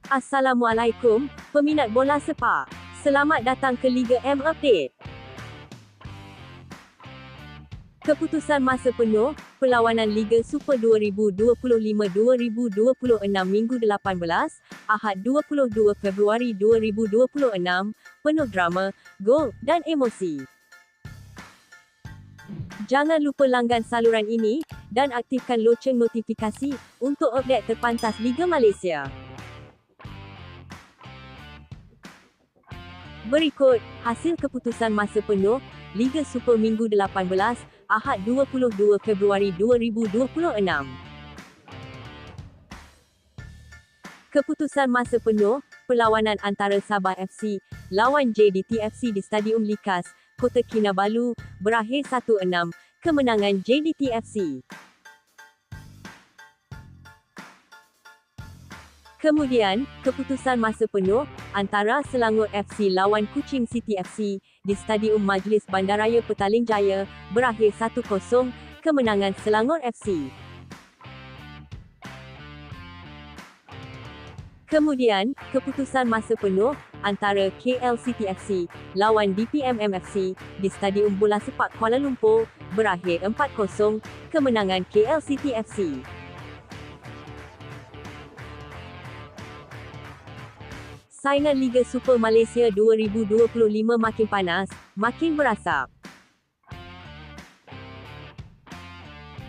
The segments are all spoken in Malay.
Assalamualaikum, peminat bola sepak. Selamat datang ke Liga M Update. Keputusan masa penuh, perlawanan Liga Super 2025-2026 Minggu 18, Ahad 22 Februari 2026, penuh drama, gol, dan emosi. Jangan lupa langgan saluran ini, dan aktifkan loceng notifikasi, untuk update terpantas Liga Malaysia. Berikut, hasil keputusan masa penuh, Liga Super Minggu 18, Ahad 22 Februari 2026. Keputusan masa penuh, perlawanan antara Sabah FC, lawan JDT FC di Stadium Likas, Kota Kinabalu, berakhir 1-6, kemenangan JDT FC. Kemudian, keputusan masa penuh, antara Selangor FC lawan Kuching City FC, di Stadium Majlis Bandaraya Petaling Jaya, berakhir 1-0, kemenangan Selangor FC. Kemudian, keputusan masa penuh, antara KL City FC, lawan DPMM FC, di Stadium Bola Sepak Kuala Lumpur, berakhir 4-0, kemenangan KL City FC. Saingan Liga Super Malaysia 2025 makin panas, makin berasap.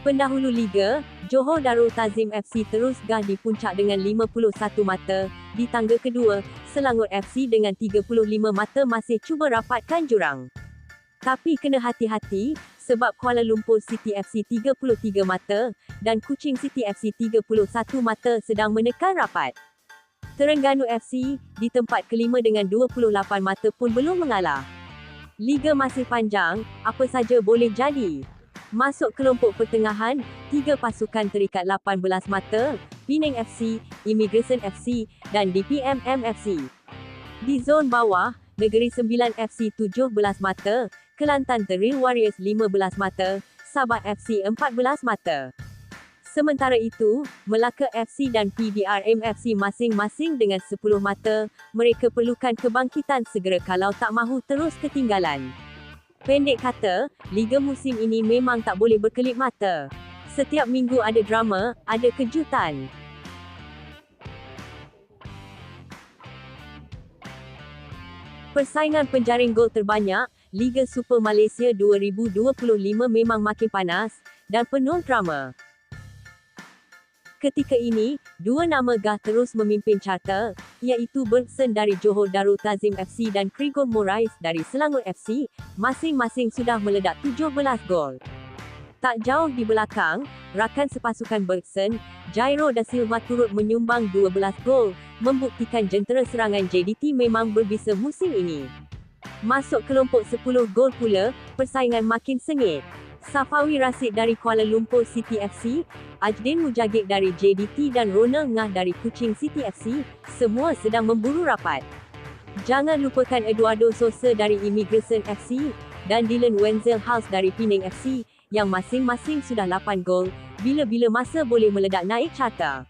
Pendahulu Liga, Johor Darul Ta'zim FC terus gah di puncak dengan 51 mata, di tangga kedua, Selangor FC dengan 35 mata masih cuba rapatkan jurang. Tapi kena hati-hati, sebab Kuala Lumpur City FC 33 mata, dan Kuching City FC 31 mata sedang menekan rapat. Terengganu FC, di tempat kelima dengan 28 mata pun belum mengalah. Liga masih panjang, apa saja boleh jadi. Masuk kelompok pertengahan, 3 pasukan terikat 18 mata, Penang FC, Immigration FC, dan DPMM FC. Di zon bawah, Negeri Sembilan FC 17 mata, Kelantan The Real Warriors 15 mata, Sabah FC 14 mata. Sementara itu, Melaka FC dan PDRM FC masing-masing dengan 10 mata, mereka perlukan kebangkitan segera kalau tak mahu terus ketinggalan. Pendek kata, Liga musim ini memang tak boleh berkelip mata. Setiap minggu ada drama, ada kejutan. Persaingan penjaring gol terbanyak, Liga Super Malaysia 2025 memang makin panas, dan penuh drama. Ketika ini, dua nama gah terus memimpin carta, iaitu Bergson dari Johor Darul Ta'zim FC dan Krigor Morais dari Selangor FC, masing-masing sudah meledak 17 gol. Tak jauh di belakang, rakan sepasukan Bergson, Jairo da Silva turut menyumbang 12 gol, membuktikan jentera serangan JDT memang berbisa musim ini. Masuk kelompok 10 gol pula, persaingan makin sengit. Safawi Rasid dari Kuala Lumpur City FC, Ajdin Mujagik dari JDT dan Ronald Ngah dari Kuching City FC, semua sedang memburu rapat. Jangan lupakan Eduardo Sosa dari Immigration FC, dan Dylan Wenzel Hals dari Penang FC, yang masing-masing sudah 8 gol, bila-bila masa boleh meledak naik carta.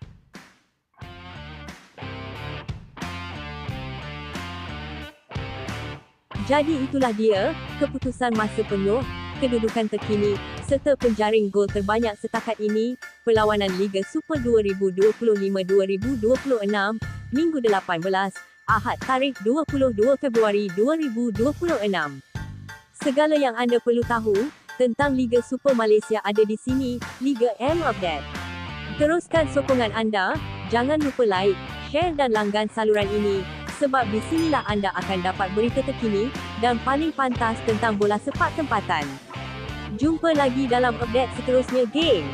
Jadi itulah dia, keputusan masa penuh, kedudukan terkini, serta penjaring gol terbanyak setakat ini, perlawanan Liga Super 2025-2026, Minggu 18, Ahad tarikh 22 Februari 2026. Segala yang anda perlu tahu, tentang Liga Super Malaysia ada di sini, Liga M Update. Teruskan sokongan anda, jangan lupa like, share dan langgan saluran ini, sebab di sinilah anda akan dapat berita terkini, dan paling pantas tentang bola sepak tempatan. Jumpa lagi dalam update seterusnya, geng.